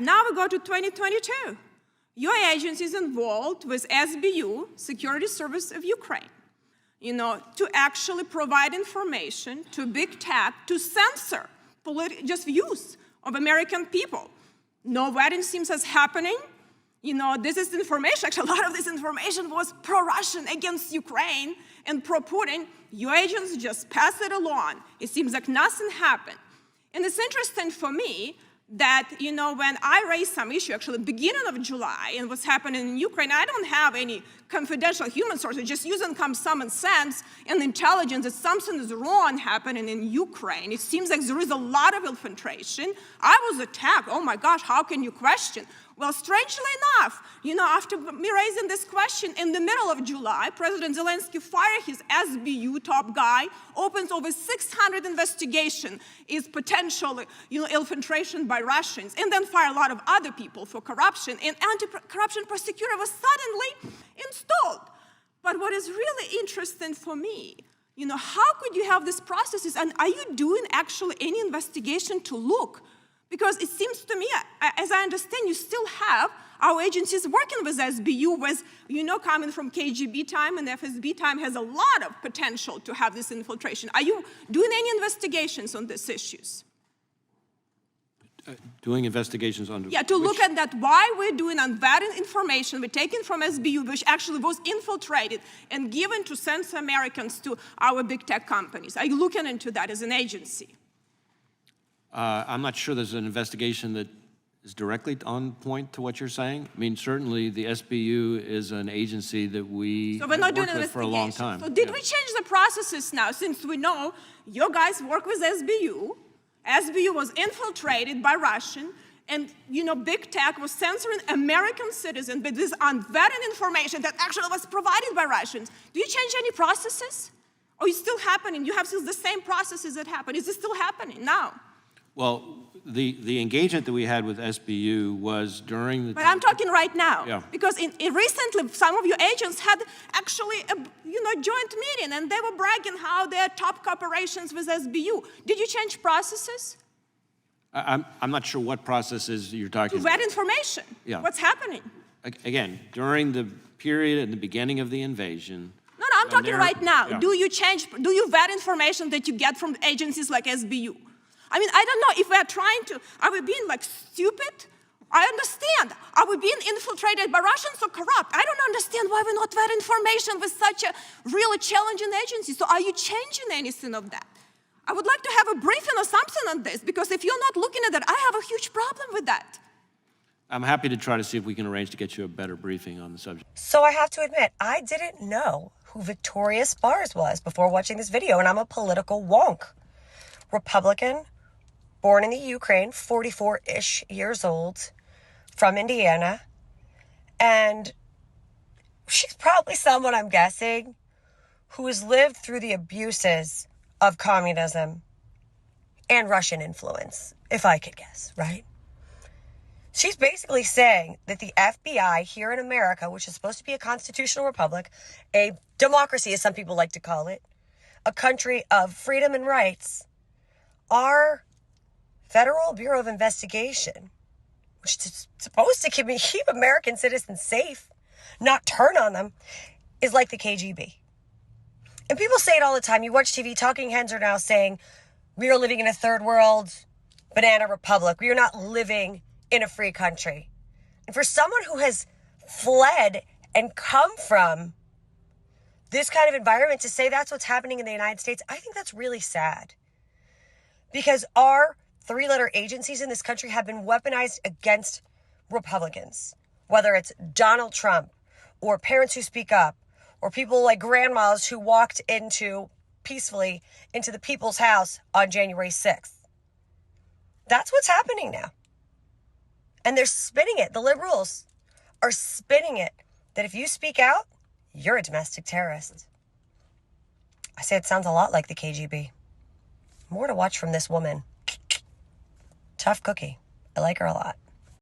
now we go to 2022. Your agency is involved with SBU, Security Service of Ukraine, to actually provide information to big tech to censor just views of American people. No vetting seems as happening. This is information, actually a lot of this information was pro-Russian against Ukraine and pro-Putin. Your agents just pass it along. It seems like nothing happened. And it's interesting for me that, when I raised some issue, actually beginning of July, and what's happening in Ukraine, I don't have any confidential human sources, just using common sense and intelligence that something is wrong happening in Ukraine. It seems like there is a lot of infiltration. I was attacked. Oh my gosh, how can you question? Well, strangely enough, after me raising this question in the middle of July, President Zelensky fired his SBU top guy, opens over 600 investigations, is potential, infiltration by Russians, and then fire a lot of other people for corruption, and anti-corruption prosecutor was suddenly installed. But what is really interesting for me, how could you have these processes, and are you doing actually any investigation to look? Because it seems to me, as I understand, you still have our agencies working with SBU, with, coming from KGB time, and FSB time has a lot of potential to have this infiltration. Are you doing any investigations on these issues? Doing investigations on... Yeah, to look at that, why we're doing unvetted information we're taking from SBU, which actually was infiltrated and given to censor Americans to our big tech companies. Are you looking into that as an agency? I'm not sure there's an investigation that is directly on point to what you're saying. I mean, certainly the SBU is an agency that we so we're not doing worked with for a long time. So did we change the processes now, since we know your guys work with SBU? SBU was infiltrated by Russian, and big tech was censoring American citizens with this unvetted information that actually was provided by Russians. Do you change any processes? Or is it still happening? You have still the same processes that happen. Is it still happening now? Well, the engagement that we had with SBU was during the... But I'm talking right now. Yeah. Because recently, some of your agents had actually a joint meeting, and they were bragging how they're top cooperations with SBU. Did you change processes? I'm not sure what processes you're talking about. To vet information. Yeah. What's happening? Again, during the period at the beginning of the invasion... No, I'm talking right now. Yeah. Do you vet information that you get from agencies like SBU? I mean, I don't know if are we being stupid? I understand. Are we being infiltrated by Russians or corrupt? I don't understand why we're not vet information with such a really challenging agency. So are you changing anything of that? I would like to have a briefing or something on this, because if you're not looking at that, I have a huge problem with that. I'm happy to try to see if we can arrange to get you a better briefing on the subject. So I have to admit, I didn't know who Victoria Spartz was before watching this video, and I'm a political wonk. Republican, born in the Ukraine, 44-ish years old, from Indiana. And she's probably someone, I'm guessing, who has lived through the abuses of communism and Russian influence, if I could guess, right? She's basically saying that the FBI here in America, which is supposed to be a constitutional republic, a democracy, as some people like to call it, a country of freedom and rights, our Federal Bureau of Investigation, which is supposed to keep American citizens safe, not turn on them, is like the KGB. And people say it all the time. You watch TV, talking heads are now saying, we are living in a third world banana republic. We are not living in a free country. And for someone who has fled and come from this kind of environment to say that's what's happening in the United States, I think that's really sad. Because our three-letter agencies in this country have been weaponized against Republicans, whether it's Donald Trump or Parents Who Speak Up or people like grandmas who walked peacefully into the people's house on January 6th. That's what's happening now. And they're spinning it. The liberals are spinning it that if you speak out, you're a domestic terrorist. I say it sounds a lot like the KGB. More to watch from this woman. Tough cookie. I like her a lot.